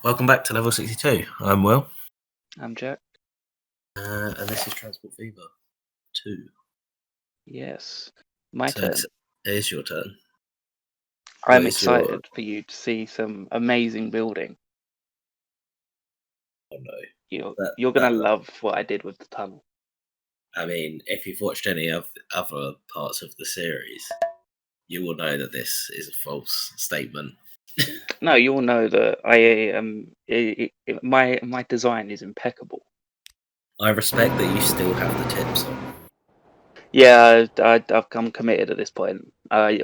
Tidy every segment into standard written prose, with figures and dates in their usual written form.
Welcome back to level 62. I'm Will. I'm Jack. And this is Transport Fever 2. Yes, my So turn. It is your turn. I'm excited for you to see some amazing building. Oh no. You're gonna love what I did with the tunnel. I mean, if you've watched any of other parts of the series, you will know that this is a false statement. No, you'll know that my design is impeccable. I respect that you still have the tips on. Yeah, I'm committed at this point. I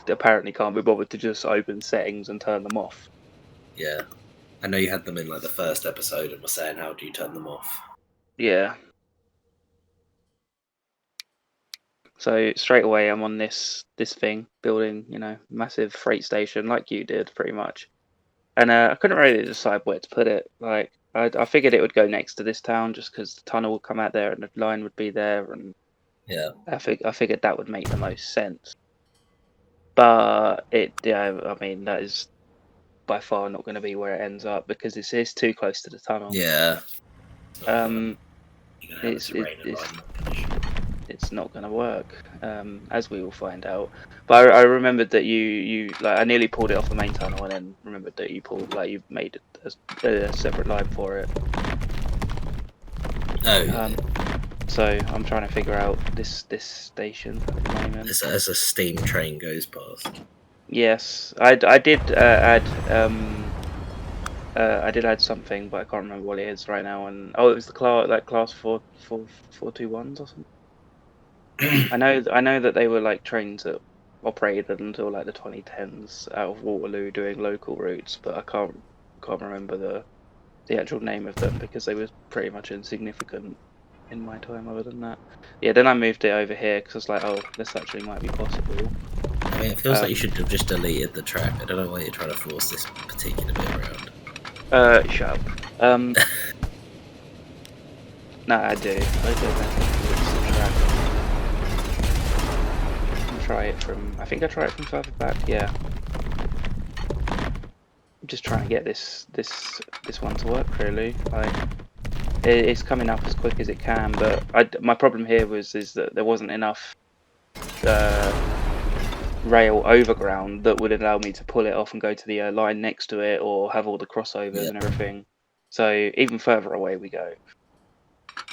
apparently can't be bothered to just open settings and turn them off. Yeah. I know you had them in like the first episode and were saying, how do you turn them off? Yeah. So straight away I'm on this thing, building, massive freight station like you did pretty much. And I couldn't really decide where to put it. Like I figured it would go next to this town just because the tunnel would come out there and the line would be there, and yeah, I figured that would make the most sense. But I mean that is by far not going to be where it ends up because it is too close to the tunnel. Yeah. It's not going to work, as we will find out. But I remembered that you I nearly pulled it off the main tunnel, and then remembered that you made a separate line for it. Oh, yeah. So I'm trying to figure out this station at the moment. As a steam train goes past. Yes, I did add something, but I can't remember what it is right now. And it was the class 421s or something. I know that they were like trains that operated until like the 2010s out of Waterloo doing local routes, but I can't remember the actual name of them because they were pretty much insignificant in my time other than that. Yeah, then I moved it over here because I was like, oh, this actually might be possible. I mean, it feels like you should have just deleted the track. I don't know why you're trying to force this particular bit around. Shut up. No, I do. I think I try it from further back. Yeah. I'm just trying to get this one to work really. Like, it's coming up as quick as it can, but my problem here is that there wasn't enough rail overground that would allow me to pull it off and go to the line next to it, or have all the crossovers and everything. So even further away we go.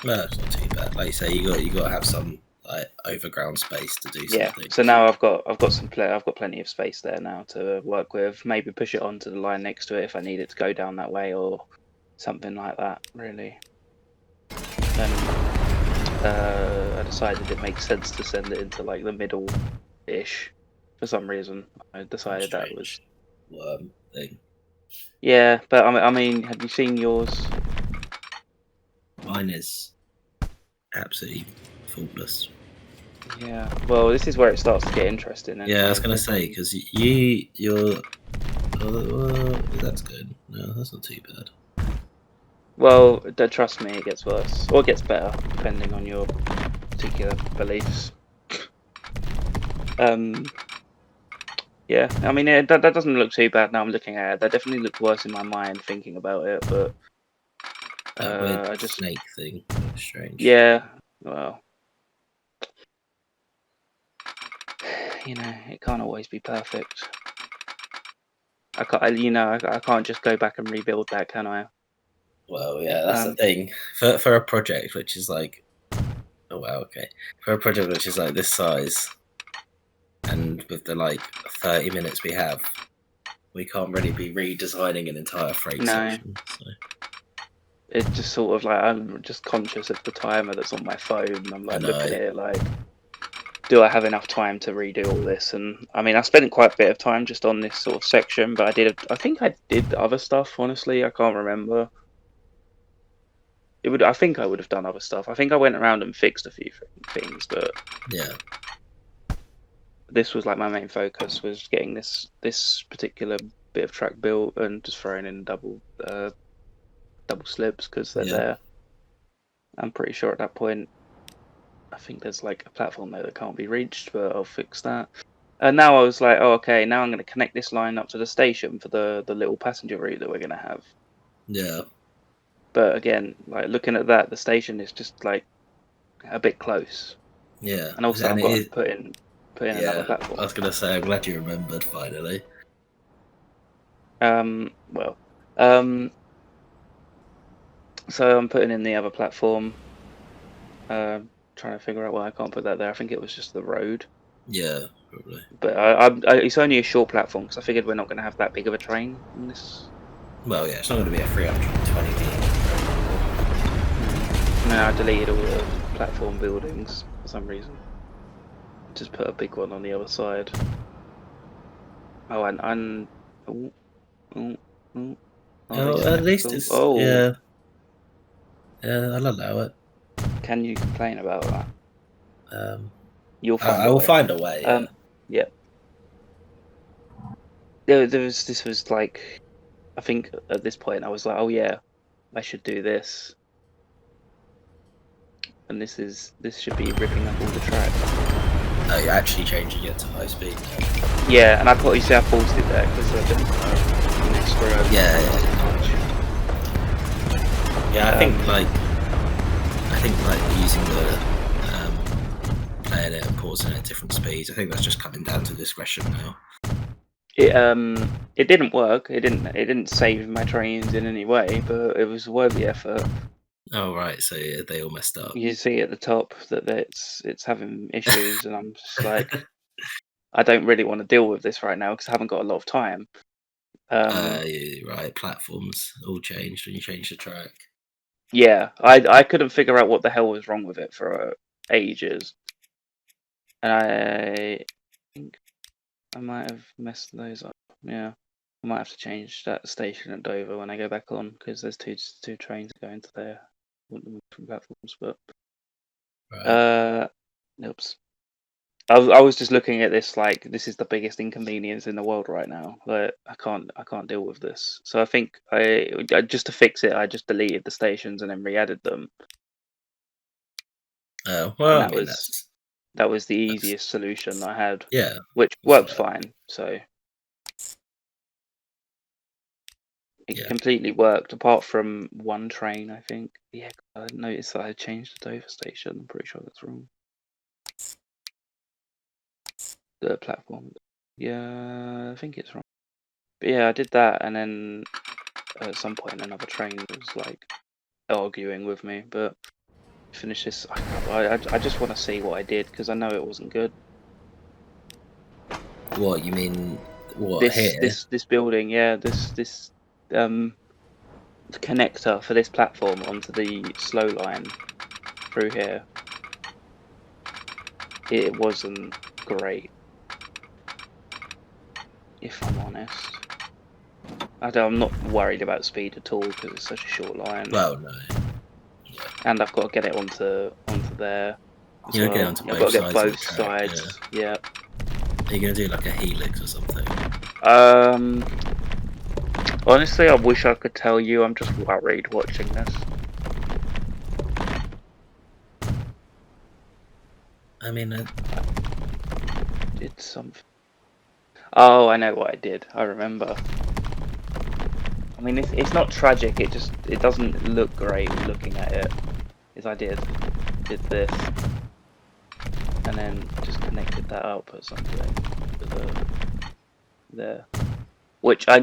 No, it's not too bad. Like you say, you got to have some like overground space to do something. Yeah. So now I've got plenty of space there now to work with. Maybe push it onto the line next to it if I need it to go down that way or something like that. Really. Then I decided it makes sense to send it into like the middle-ish. For some reason, I decided that was worm thing. Yeah, but I mean, have you seen yours? Mine is absolutely faultless. Yeah. Well, this is where it starts to get interesting. Yeah, I was gonna say because you're. That's good. No, that's not too bad. Well, trust me, it gets worse or it gets better depending on your particular beliefs. Yeah, I mean, that doesn't look too bad now I'm looking at it. That definitely looked worse in my mind thinking about it, but that weird snake thing looks strange. Yeah, well, it can't always be perfect. I can't just go back and rebuild that, can I? Well, yeah, that's the thing. For a project which is like, oh wow, okay, for a project which is like this size, and with the like 30 minutes we have, we can't really be redesigning an entire freight station. So. It's just sort of like I'm just conscious of the timer that's on my phone. And I'm like looking at it like, do I have enough time to redo all this? And I mean, I spent quite a bit of time just on this sort of section, but I think I did other stuff. Honestly, I can't remember. I think I would have done other stuff. I think I went around and fixed a few things, but yeah, this was like my main focus was getting this particular bit of track built and just throwing in double slips because they're there. I'm pretty sure at that point, I think there's like a platform there that can't be reached, but I'll fix that. And now I was like, oh, okay, now I'm going to connect this line up to the station for the little passenger route that we're going to have. Yeah. But again, like looking at that, the station is just like a bit close. Yeah. And also, And I've it got is. to put in another Yeah. platform. I was gonna say, I'm glad you remembered finally. Well, so I'm putting in the other platform. Trying to figure out why I can't put that there. I think it was just the road. Yeah, probably. But it's only a short platform because I figured we're not going to have that big of a train on this. Well, yeah, it's not going to be a 320 meter. And then I deleted all the platform buildings for some reason. Just put a big one on the other side. Oh, and oh, oh, oh, Oh, this at least electrical. it's Oh, yeah. Yeah, I'll allow it. can you complain about that? You'll find I a will way. find a way. Yeah. Yeah. This was like, I think at this point I was like, oh yeah, I should do this. And this should be ripping up all the track. Oh, you're actually changing it to high speed now. Yeah, and you see I paused it there because I didn't screw over. Yeah. Yeah, I think like using the playing it and pausing it at different speeds. I think that's just coming down to discretion now. It didn't work. It didn't save my trains in any way, but it was worth the effort. Oh right, so yeah, they all messed up. You see at the top that it's having issues, and I'm just like, I don't really want to deal with this right now because I haven't got a lot of time. Right, platforms all changed when you changed the track. Yeah, I couldn't figure out what the hell was wrong with it for ages, and I think I might have messed those up. Yeah, I might have to change that station at Dover when I go back on because there's two trains going to there from platforms. But Right. oops. I was just looking at this like this is the biggest inconvenience in the world right now. Like I can't deal with this. So I think I just to fix it, I just deleted the stations and then re-added them. Oh And well, I that mean was the easiest solution I had, yeah, which that's works fair. fine. So it Yeah. completely worked, apart from one train, I think. Yeah, I noticed that I changed the Dover station. I'm pretty sure that's wrong. The platform. Yeah, I think it's wrong. But yeah, I did that, and then at some point another train was like arguing with me. But finish this. I just want to see what I did because I know it wasn't good. What you mean? What here? This building, yeah, this connector for this platform onto the slow line through here. It wasn't great, if I'm honest. I'm not worried about speed at all because it's such a short line. Well, no. Yeah. And I've got to get it onto there as You're gonna well. get onto I've got both to get sides of the both track. sides. Yeah. Are you gonna do like a helix or something? Honestly, I wish I could tell you. I'm just worried watching this. I mean, Did something. Oh, I know what I did. I remember. I mean, it's not tragic. It doesn't look great looking at it. Is I did this, and then just connected that up at some point with there. Which I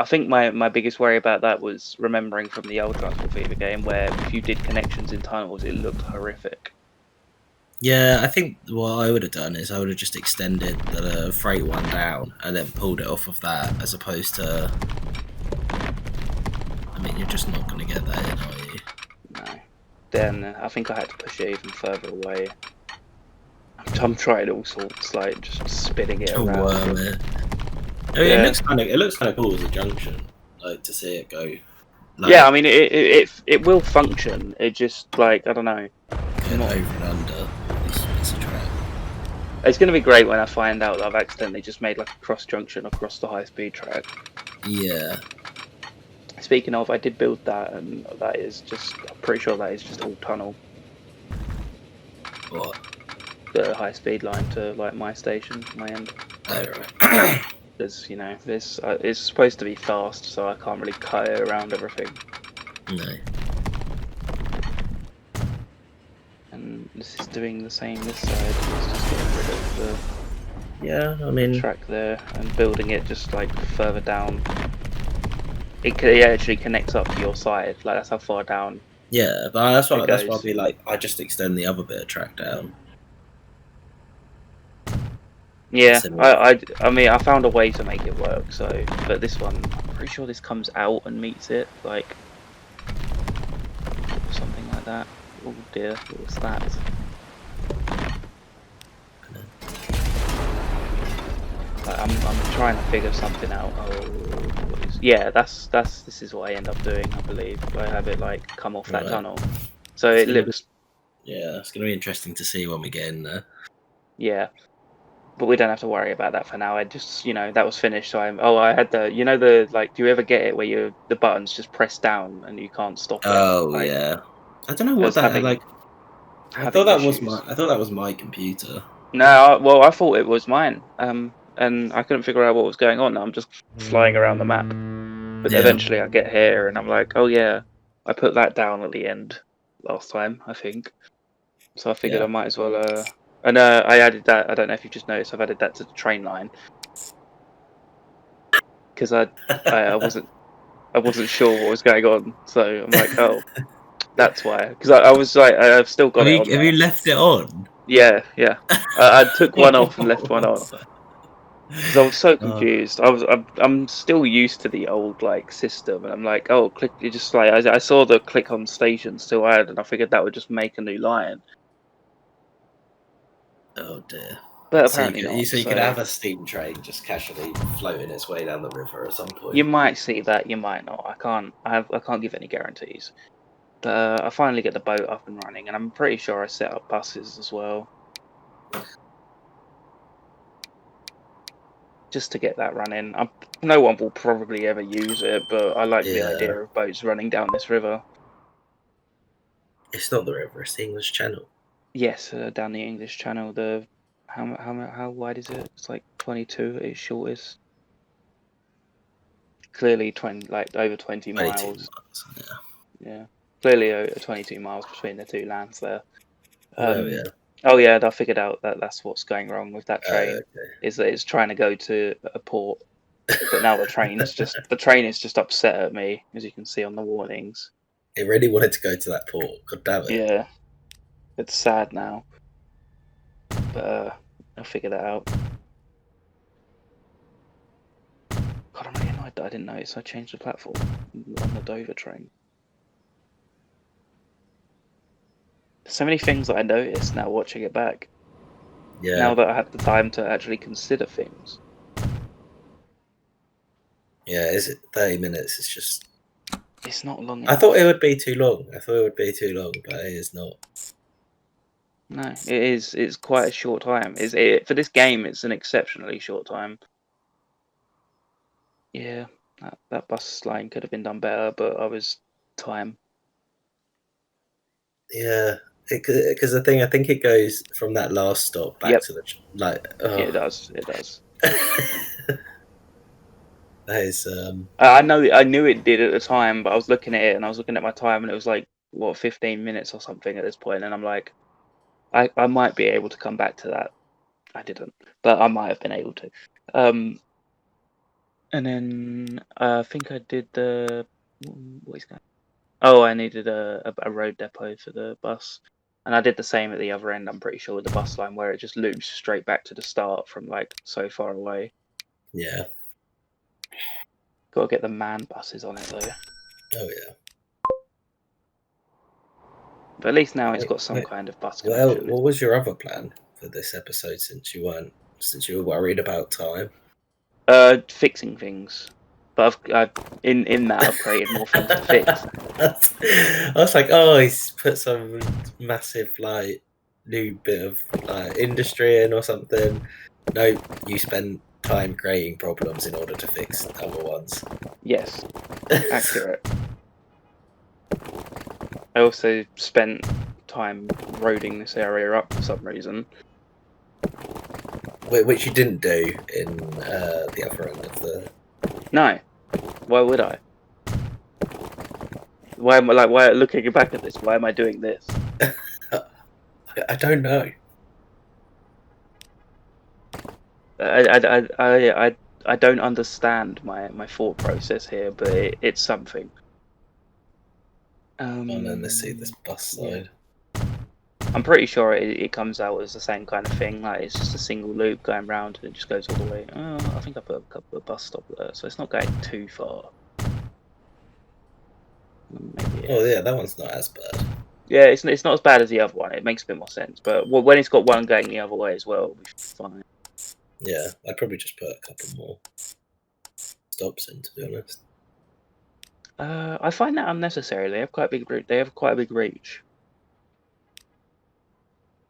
think my biggest worry about that was remembering from the old Transport Fever game where if you did connections in tunnels, it looked horrific. yeah, I think what I would have done is I would have just extended the freight one down and then pulled it off of that, as opposed to. I mean, you're just not going to get that in, are you? No. Then I think I had to push it even further away. I'm trying all sorts, like just spinning it around. Worm it. I mean, it looks kind of cool as a junction, like to see it go. Like, yeah, I mean it will function. It just like I don't know. Over and under this piece of track. It's going to be great when I find out that I've accidentally just made like a cross junction across the high speed track. Yeah. Speaking of, I did build that, and that is just. I'm pretty sure that is just all tunnel. What? the high speed line to like my station, my end. Oh, right. Because this it's supposed to be fast, so I can't really cut it around everything. No. And this is doing the same this side. It's just getting rid of the Yeah, I mean, track there and building it just like further down. It actually connects up to your side. Like that's how far down. yeah, but that's why It I'd goes. be like, I just extend the other bit of track down. Yeah, Similar. I mean I found a way to make it work. So, but this one, I'm pretty sure this comes out and meets it, like something like that. Oh dear, what was that? I'm trying to figure something out. Yeah, this is what I end up doing. I believe I have it like come off that Right. tunnel, so It's it gonna looks. Yeah, it's gonna be interesting to see when we get in there. Yeah, but we don't have to worry about that for now. I just that was finished. So I had the like. Do you ever get it where the buttons just press down and you can't stop it? Oh Like yeah, I don't know I what was that like. I thought having issues. that was my computer. No, well I thought it was mine. And I couldn't figure out what was going on. I'm just flying around the map. But Yeah, eventually I get here and I'm like, oh yeah, I put that down at the end last time, I think. So I figured yeah. I might as well. And I added that. I don't know if you just noticed. I've added that to the train line because I wasn't sure what was going on. So I'm like, oh, that's why. Because I was like, I've still got it on Have you there. left it on? Yeah, yeah. I took one off and left one on. Because I was so Oh, confused. I'm still used to the old like system, and I'm like, oh, click. You just like I saw the click on station still add, and I figured that would just make a new line, oh dear. but So apparently not. you could So have a steam train just casually floating its way down the river at some you point. might see that, you might not. I can't give any guarantees. But I finally get the boat up and running, and I'm pretty sure I set up buses as well, just to get that running. No one will probably ever use it, but I like the Yeah, idea of boats running down this river. it's not the river; it's the English Channel. Yes, down the English Channel. The how wide is it? It's like 22 at its shortest. Clearly 20, like over 20 22 miles. miles. Yeah. Yeah, clearly 22 miles between the two lands there. Oh yeah. Oh yeah, I figured out that that's what's going wrong with that train. Okay. Is that it's trying to go to a port, but now the train is just upset at me, as you can see on the warnings. It really wanted to go to that port. God damn it. Yeah, it's sad now, but I'll figure that out. God, I'm getting annoyed that I didn't notice I changed the platform on the Dover train. There's so many things that I noticed now watching it back. Yeah. Now that I have the time to actually consider things. Yeah, is it 30 minutes? It's just. It's not long I enough. thought it would be too long. But it is not. No, it is. It's quite a short time. For this game? It's an exceptionally short time. Yeah, that bus line could have been done better, but I was time. Yeah, because the thing, I think it goes from that last stop back Yep. to the like. Yeah, Oh. it does. It does. That is. I know. I knew it did at the time, but I was looking at it and I was looking at my time, and it was like 15 minutes or something at this point, and I'm like, I might be able to come back to that. I didn't, but I might have been able to. And then I think I did the what is that? Oh, I needed a road depot for the bus, and I did the same at the other end. I'm pretty sure with the bus line where it just loops straight back to the start from like so far away. Yeah. Got to get the man buses on it though. Oh yeah. But at least now it's got some kind of bus Well, connection. what was your other plan for this episode since you were worried about time? Fixing things. But I've in that I've created more things to fix. I was like, oh, he's put some massive like new bit of like industry in or something. No, you spend time creating problems in order to fix other ones. Yes, accurate. I also spent time roading this area up for some reason. which you didn't do in the other end of the. No, why would I? Why am I like? Why looking back at this? Why am I doing this? I don't know. I don't understand my thought process here, but it's something. And then let's see this bus side. Yeah. I'm pretty sure it comes out as the same kind of thing. Like it's just a single loop going round and it just goes all the way. Oh, I think I put a couple of bus stops there, so it's not going too far. Maybe Oh yeah, that one's not as bad. Yeah, it's not as bad as the other one. It makes a bit more sense. But when it's got one going the other way as well, it'll be fine. Yeah, I'd probably just put a couple more stops in, to be honest. I find that unnecessary. They have quite a big route. They have quite a big reach.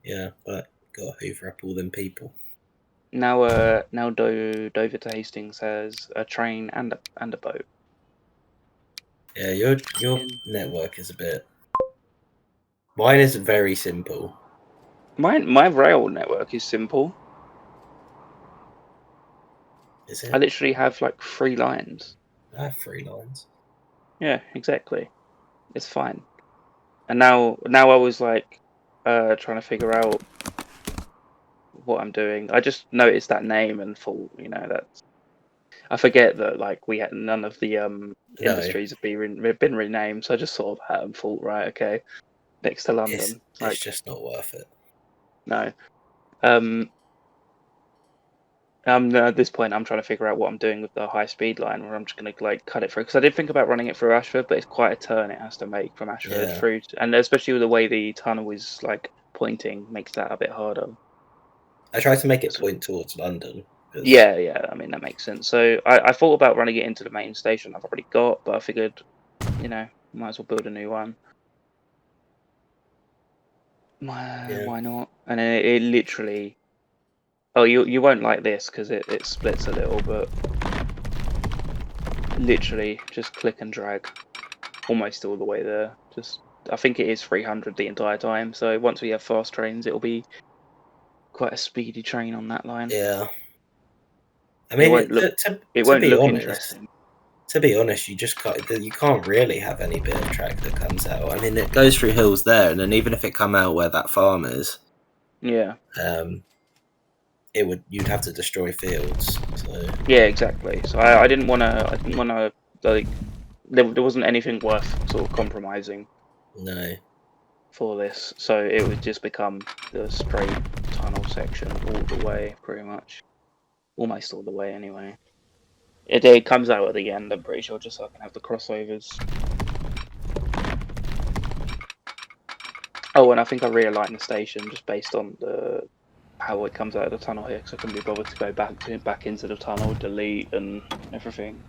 Yeah, but gotta hoover up all them people. Now, Dover to Hastings has a train and a boat. Yeah, your network is a bit. Mine is very simple. My rail network is simple. Is it? I literally have like 3 lines. I have 3 lines. Yeah, exactly. It's fine. And now I was like trying to figure out what I'm doing. I just noticed that name and thought, that's. I forget that like we had none of the industries have been renamed, so I just sort of had and thought, right, okay, next to London. It's just not worth it. No. At this point, I'm trying to figure out what I'm doing with the high speed line, where I'm just going to like cut it through. Because I did think about running it through Ashford, but it's quite a turn it has to make from Ashford through, and especially with the way the tunnel is like pointing, makes that a bit harder. I tried to make it point towards London. Yeah. I mean that makes sense. So I thought about running it into the main station I've already got, but I figured, might as well build a new one. Why not? And it literally. Oh, you won't like this because it splits a little, but literally just click and drag almost all the way there. I think it is 300 the entire time. So once we have fast trains, it'll be quite a speedy train on that line. Yeah. I mean, it won't look interesting. To be honest, you can't really have any bit of track that comes out. I mean, it goes through hills there, and then even if it come out where that farm is, yeah, you'd have to destroy fields. So. Yeah, exactly. So I didn't want to like there wasn't anything worth sort of compromising. No. For this, so it would just become the straight tunnel section all the way, pretty much, almost all the way anyway. It comes out at the end, I'm pretty sure, just so I can have the crossovers. Oh, and I think I realigned the station just based on how it comes out of the tunnel here, because I couldn't be bothered to go back into the tunnel, delete and everything.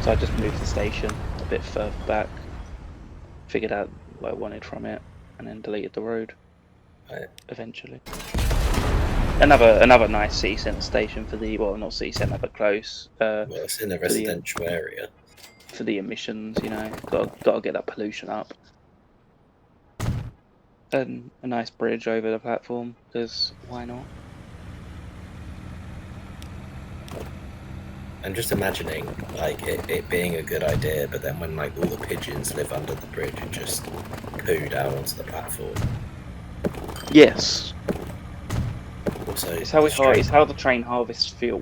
So I just moved the station a bit further back, figured out what I wanted from it, and then deleted the road. Right. Eventually. Another nice city centre station for the not city centre but close. Well, it's in a residential area. For the emissions, gotta get that pollution up. And a nice bridge over the platform, because why not? I'm just imagining like it being a good idea, but then when like all the pigeons live under the bridge and just poo down onto the platform. Yes. Also, it's how the train harvests fuel.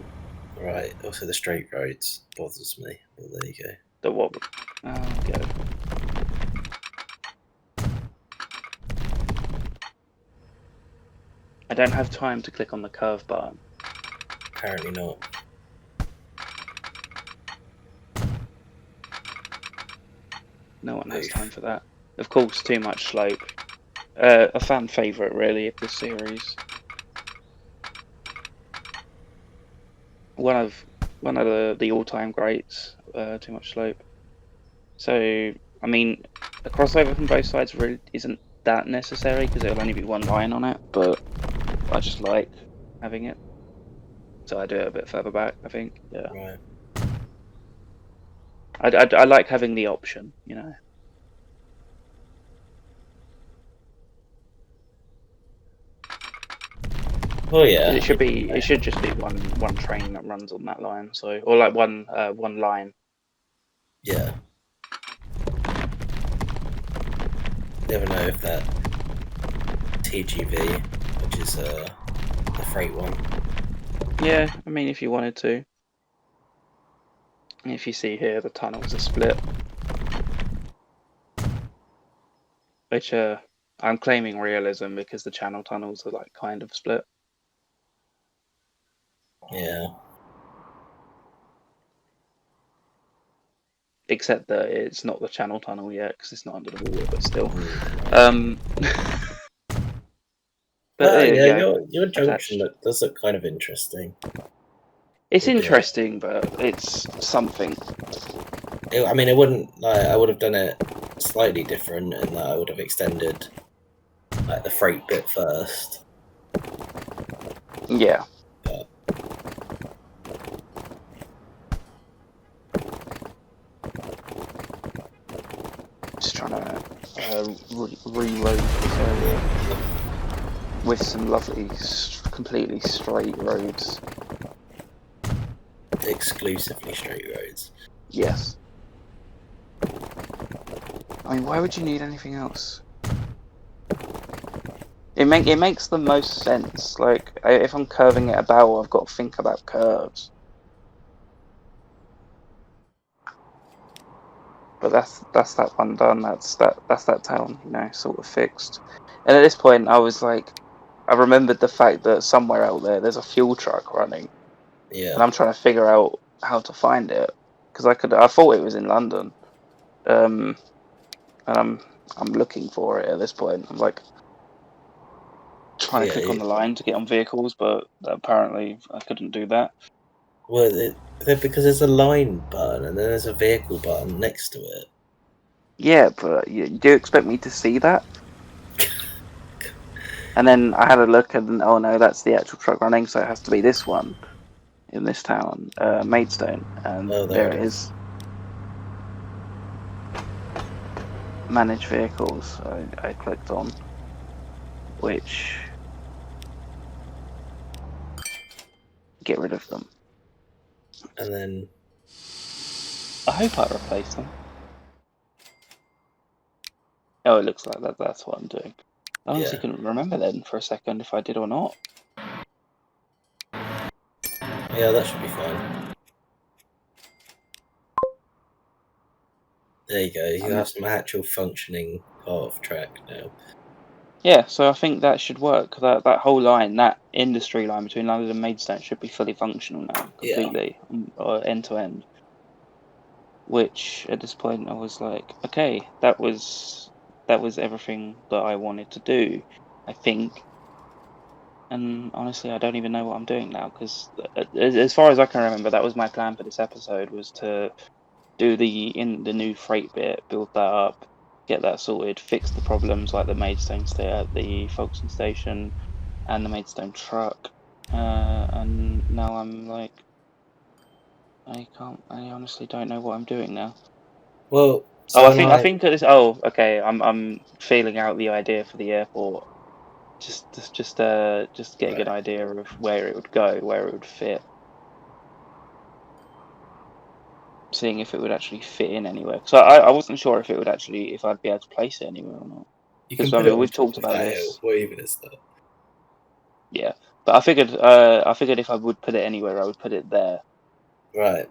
Right. Also, the straight roads bothers me. Well, there you go. The what? Oh, go. I don't have time to click on the curve button. Apparently not. No one has time for that. Of course, too much slope. A fan favourite, really, of this series. One of the all-time greats. Too much slope. So, I mean, a crossover from both sides really isn't that necessary because there'll only be one line on it, but I just like having it. So I do it a bit further back, I think. Yeah. Right. I like having the option, Oh yeah. It should just be one train that runs on that line. So, or like one line. Yeah. Never know if that TGV, which is the freight one. Yeah, I mean, if you wanted to. If you see here, the tunnels are split, which I'm claiming realism because the channel tunnels are like kind of split. Yeah. Except that it's not the channel tunnel yet because it's not under the water, but still. Mm. But Well, there you yeah, go. your junction Attached. does look kind of interesting. It's Albeit, interesting, but it's something. I mean, it wouldn't like I would have done it slightly different in that I would have extended like the freight bit first. Yeah. But Just trying to reload this area with some lovely, completely straight roads. exclusively straight roads. Yes. I mean, why would you need anything else? It makes the most sense. Like, if I'm curving it about, I've got to think about curves. But that's that one done. That's that town, sort of fixed. And at this point, I was like, I remembered the fact that somewhere out there there's a fuel truck running, Yeah. and I'm trying to figure out how to find it because I thought it was in London, and I'm looking for it at this point. I'm like trying to click on Yeah. the line to get on vehicles, but apparently I couldn't do that. Well, because there's a line button and then there's a vehicle button next to it. Yeah, but you do expect me to see that? And then I had a look, and oh no, that's the actual truck running, so it has to be this one in this town, Maidstone, and Oh, there there it it is. is. Manage vehicles. I clicked on, which get rid of them. And then I hope I replace them. Oh, it looks like that. That's what I'm doing. I honestly yeah, couldn't remember then for a second if I did or not. yeah, that should be fine. There you go. You Um, have some actual functioning part of track now. yeah, so I think that should work. That whole line, that industry line between London and Maidstone, should be fully functional now, Yeah, completely, end to end. Which at this point I was like, okay, that was everything that I wanted to do, I think. And honestly, I don't even know what I'm doing now because, as far as I can remember, that was my plan for this episode, was to do the new freight bit, build that up, get that sorted, fix the problems like the Maidstone stay at the Folkestone station and the Maidstone truck. And now I'm like, I can't. I honestly don't know what I'm doing now. well, Oh, so when I I think this. Oh, okay. I'm feeling out the idea for the airport. Just getting an right, idea of where it would go, where it would fit, seeing if it would actually fit in anywhere. Because I wasn't sure if it would actually, if I'd be able to place it anywhere or not. you can Because I put it mean, on we've top talked of about that hill. this. What even is that? Yeah, but I figured if I would put it anywhere, I would put it there. Right.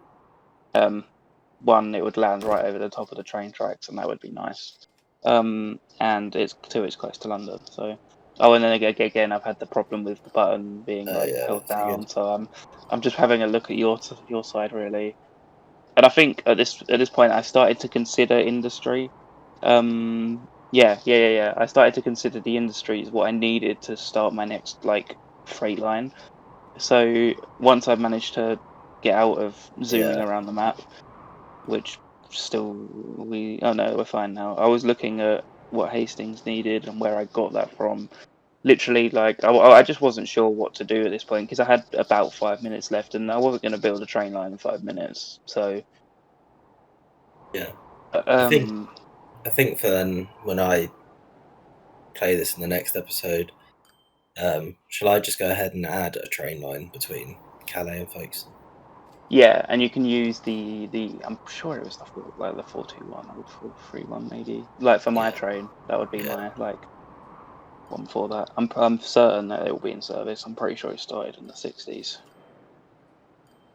One, it would land right over the top of the train tracks, and that would be nice. And it's close to London, so. Oh, and then again, I've had the problem with the button being like Yeah, held figured. down, so I'm just having a look at your side really. And I think at this point, I started to consider industry. Yeah. I started to consider the industry is what I needed to start my next like freight line. So once I've managed to get out of zooming Yeah, around the map, which still oh no, we're fine now. I was looking at what Hastings needed and where I got that from. Literally, like I just wasn't sure what to do at this point because I had about 5 minutes left and I wasn't going to build a train line in 5 minutes. So, yeah. I think um, I think for then when I play this in the next episode, Shall I just go ahead and add a train line between Calais and Folkestone? Yeah, and you can use the. I'm sure it was like the 421 or 431 maybe. Like for my Yeah, train, that would be yeah. my like one for that. I'm certain that it will be in service. I'm pretty sure it started in the 60s.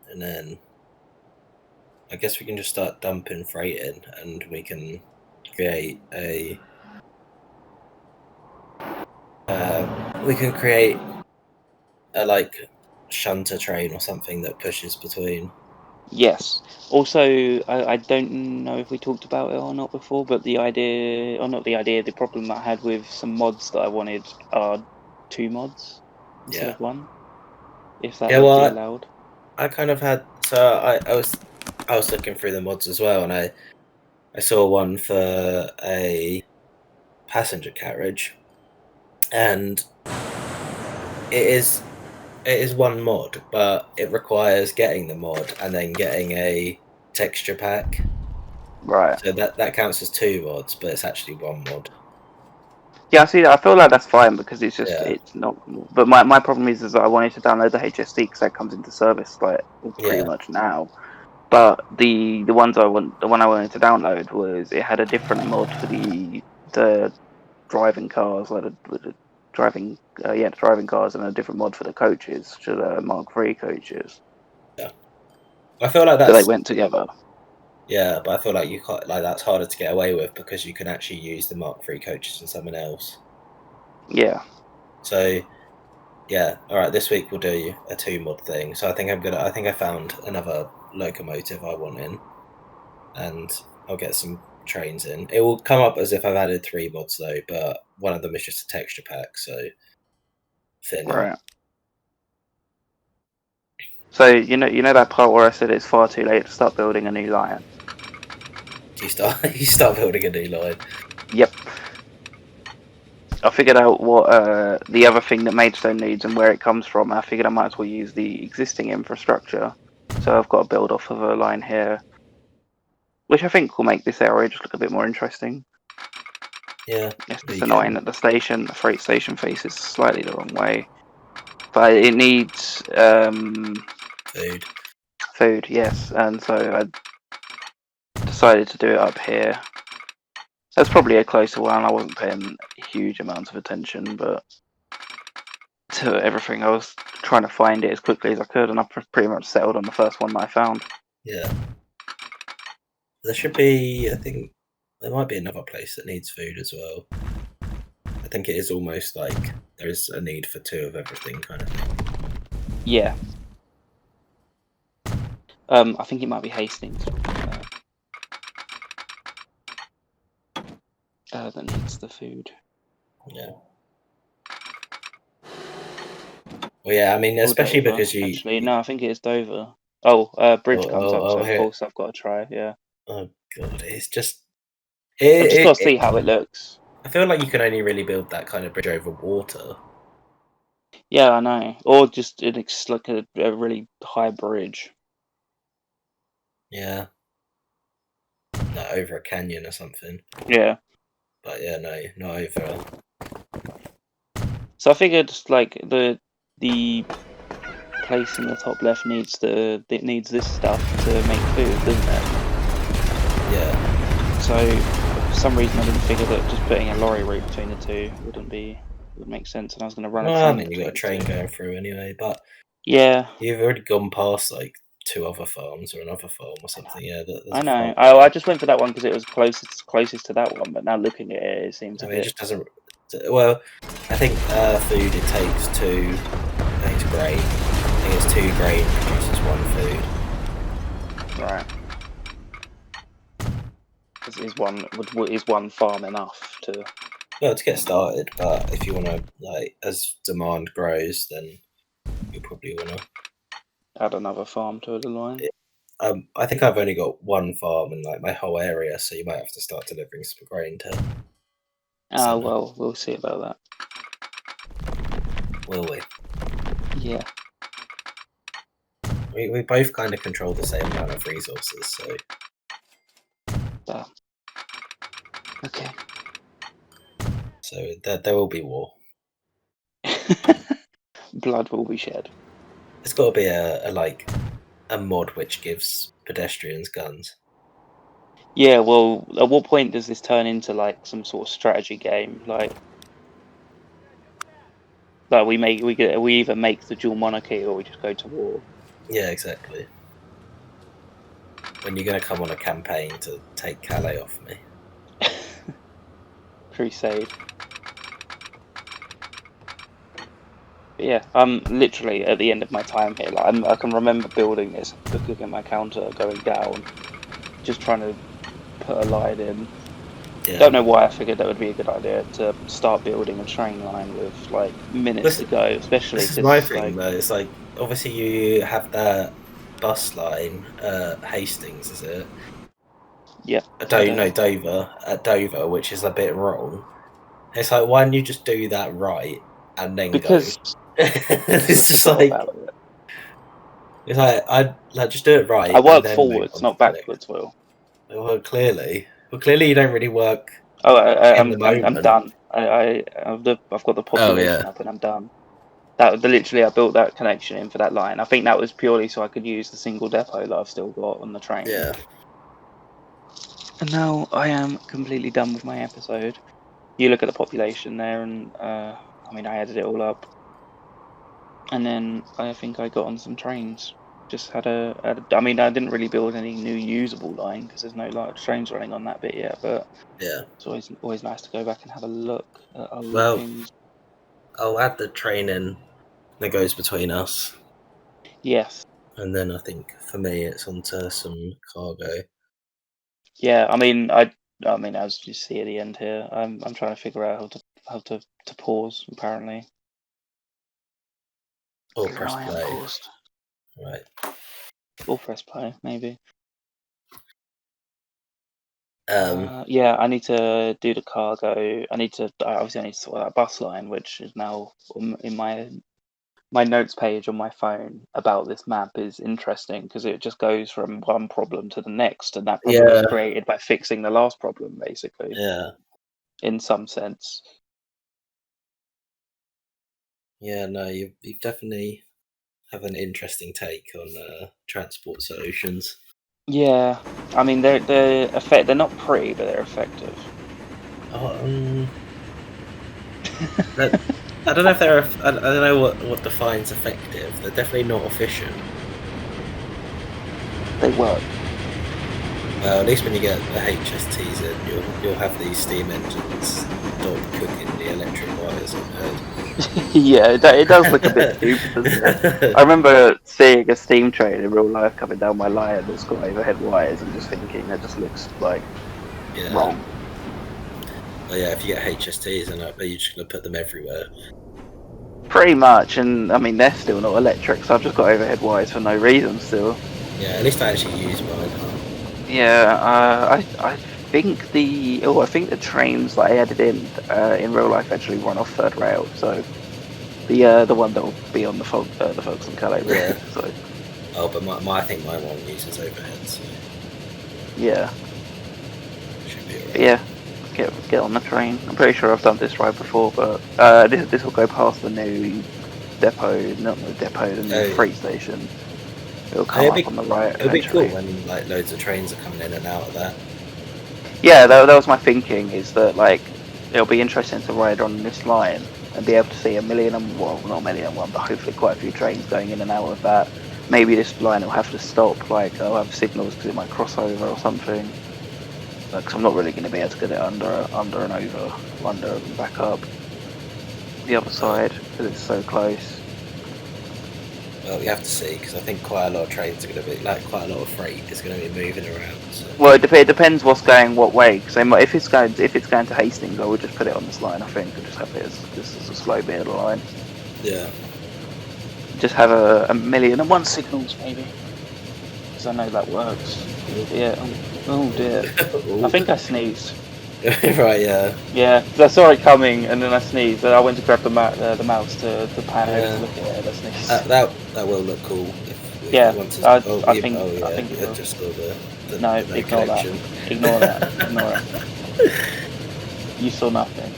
And then I guess we can just start dumping freight in, and we can create a. We can create a like shunter train or something that pushes between. Yes. Also, I don't know if we talked about it or not before, but the idea, or not the idea, the problem that I had with some mods that I wanted are 2 mods instead Yeah, of 1, if that yeah. would be Well, allowed. I kind of had I was looking through the mods as well, and I saw one for a passenger carriage, and it is one mod, but it requires getting the mod and then getting a texture pack. Right. So that counts as 2 mods, but it's actually one mod. Yeah, I see that. I feel like that's fine because Yeah, it's not. But my problem is that I wanted to download the HSD because that comes into service like pretty yeah, much now. But the ones the one I wanted to download was it had a different mod for the driving cars, like the driving the driving cars, and a different mod for the coaches, to the Mark III coaches. yeah. I feel like So they that's went together. yeah, but I feel like you can't like that's harder to get away with because you can actually use the Mark III coaches and someone else. Yeah. So yeah, all right. This week we'll do a 2 mod thing. So I think I found another locomotive I want in, and I'll get some trains in. It will come up as if I've added 3 mods though, but one of them is just a texture pack. So fair now. Right. So you know that part where I said it's far too late to start building a new line. You start you start building a new line. Yep. I figured out what the other thing that Maidstone needs and where it comes from. I figured I might as well use the existing infrastructure. So I've got to build off of a line here, which I think will make this area just look a bit more interesting. Yeah, It's you just annoying can that the freight station faces slightly the wrong way. But it needs food. food, yes, and so I decided to do it up here. That's probably a closer one. I wasn't paying huge amounts of attention, but to everything, I was trying to find it as quickly as I could, and I pretty much settled on the first one that I found. Yeah, there should be. I think there might be another place that needs food as well. I think it is almost like there is a need for 2 of everything kind of thing. Yeah. I think it might be Hastings that needs the food. Yeah. Well, yeah. I mean, Or especially Dover, because you. actually. No, I think it is Dover. Oh, Oh, bridge comes oh, up, so oh, of here. course I've got to try. Yeah, Oh god, it's just. I've just got to It, see how it looks. I feel like you can only really build that kind of bridge over water. Yeah, I know. Or just like a really high bridge. Yeah, like over a canyon or something. Yeah. But yeah, no, not over. So I figured like the place in the top left needs this stuff to make food, doesn't it? Yeah, So for some reason I didn't figure that just putting a lorry route between the two would make sense, and I was going to run a well, I train mean, you got between a the train two. going through anyway. But Yeah, you've already gone past like 2 other farms or another farm or something. Yeah, there's I a farm know. there. I just went for that one because it was closest to that one. But now looking at it, it seems I a mean, it bit. just doesn't. Well, I think food it takes 2. I think it's grain. I think it's 2 grain produces 1 food. Right. Is one farm enough to Well, to get started, but if you want to, like, as demand grows, then you probably want to. add another farm to the line? I think I've only got 1 farm in like my whole area, so you might have to start delivering some grain to Oh center. well, we'll see about Will we? that. Yeah. We both kind of control the same amount of resources, So, okay. so there will be war. Blood will be shed. There's got to be a mod which gives pedestrians guns. Yeah, well, at what point does this turn into like some sort of strategy game? Like we either make the dual monarchy or we just go to war. Yeah, exactly. When you're going to come on a campaign to take Calais off me. Crusade. But yeah, I'm literally at the end of my time here. Like I can remember building this, looking at my counter going down, just trying to put a line in. Yeah. Don't know why I figured that would be a good idea to start building a train line with like minutes to go, especially this is my because thing though. It's like obviously you have that bus line, Hastings, is it? yeah, Dover at Dover, which is a bit wrong. It's like, why don't you just do that right and then because go? It's just thought like about it. it's like I like just do it right. I work and then forwards, not backwards, Will. Well, clearly you don't really work Oh, in the moment. I'm done. I've got the population up and I'm done. That literally I built that connection in for that line. I think that was purely so I could use the single depot that I've still got on the train. Yeah. And now I am completely done with my episode. You look at the population there, and I added it all up, and then I think I got on some trains. Just I didn't really build any new usable line because there's no large trains running on that bit yet. But Yeah. it's always nice to go back and have a look at old things. I'll add the train in that goes between us. Yes. And then I think for me it's onto some cargo. Yeah, as you see at the end here, I'm trying to figure out how to pause. Apparently, Or press I am play. paused. Right. Or press play, maybe. Yeah, I need to do the cargo. I need to sort that bus line, which is now in my notes page on my phone about this map is interesting because it just goes from one problem to the next, and that problem was created by fixing the last problem, basically. Yeah. In some sense. Yeah, no, you definitely have an interesting take on transport solutions. Yeah, I mean they're not pretty, but they're effective. I don't know if they're. I don't know what defines effective. They're definitely not efficient. They work. Well, at least when you get the HSTs in, you'll have these steam engines stop cooking the electric wires on head. Yeah, it does look a bit stupid, doesn't it? I remember seeing a steam train in real life coming down my line that's got overhead wires and just thinking that just looks like wrong. Well, yeah, if you get HSTs, and you're just going to put them everywhere. Pretty much, and I mean they're still not electric, so I've just got overhead wires for no reason still. Yeah, at least I actually use mine. Yeah, I think the trains that I added in real life actually run off third rail, so the one that will be on the folks on Calais. Yeah. So. Oh, but I think my one uses overhead. So. Yeah. Should be alright. Yeah. Get on the train. I'm pretty sure I've done this right before, but this will go past the new depot, not the depot, the new freight station. It'll come up on the right. It'll be cool when like loads of trains are coming in and out of that. Yeah, that was my thinking. Is that like it'll be interesting to ride on this line and be able to see not a million and one, but hopefully quite a few trains going in and out of that. Maybe this line will have to stop. Like I'll have signals because it might cross over or something. Because I'm not really going to be able to get it under and back up the other side because it's so close. Well, we have to see because I think quite a lot of trains are going to be quite a lot of freight is going to be moving around. So. Well, it depends what's going what way. Because if it's going to Hastings, I would just put it on this line. I think and just have it as a slow bit of the line. Yeah. Just have a million and one signals maybe. Because I know that works. Yeah. Oh dear. I think I sneezed. Right, yeah. Yeah, because I saw it coming and then I sneezed. And I went to grab the mouse to pan over to look at it and I sneezed. That will look cool. I think it will. Just saw the no, the ignore connection. that. Ignore that. You saw nothing.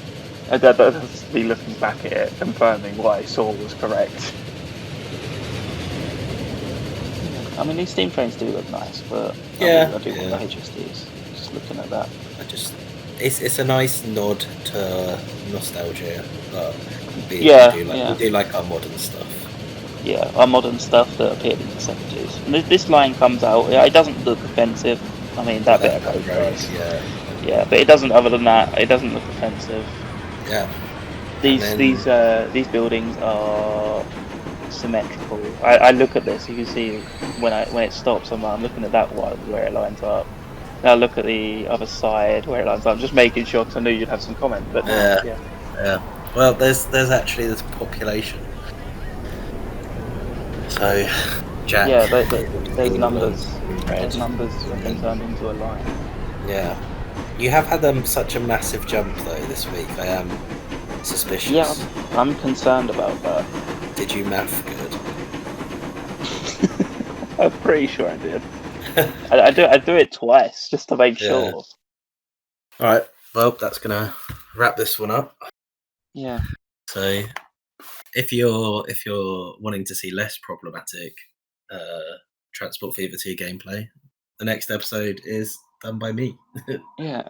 That's me looking back at it, confirming what I saw was correct. I mean, these steam trains do look nice, but I do want the HSDs. Just looking at that. It's a nice nod to nostalgia, but we do like our modern stuff. Yeah, our modern stuff that appeared in the 70s. And this line comes out. It doesn't look offensive. I mean, that bit of road does. Yeah, but it doesn't. Other than that, it doesn't look offensive. Yeah. These buildings are symmetrical. I look at this. You can see when it stops. I'm looking at that one where it lines up. Now look at the other side where it lines up. I'm just making sure because I knew you'd have some comment. But yeah. Well, there's actually this population. So, Jack. Yeah, there's numbers. There's numbers have been turned into a line. Yeah. You have had such a massive jump though this week. I am suspicious. Yeah, I'm concerned about that. Did you math good? I'm pretty sure I did. I do it twice just to make sure. All right. Well, that's gonna wrap this one up. Yeah. So, if you're wanting to see less problematic Transport Fever 2 gameplay, the next episode is done by me. Yeah,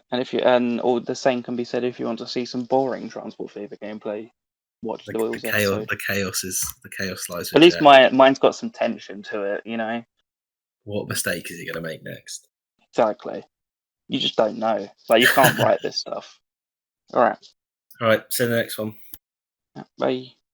or the same can be said if you want to see some boring Transport Fever gameplay. Watch the Wheels episode. The chaos lies. At least mine's got some tension to it, you know. What mistake is he going to make next? Exactly. You just don't know. Like, you can't write this stuff. All right. See you in the next one. Bye.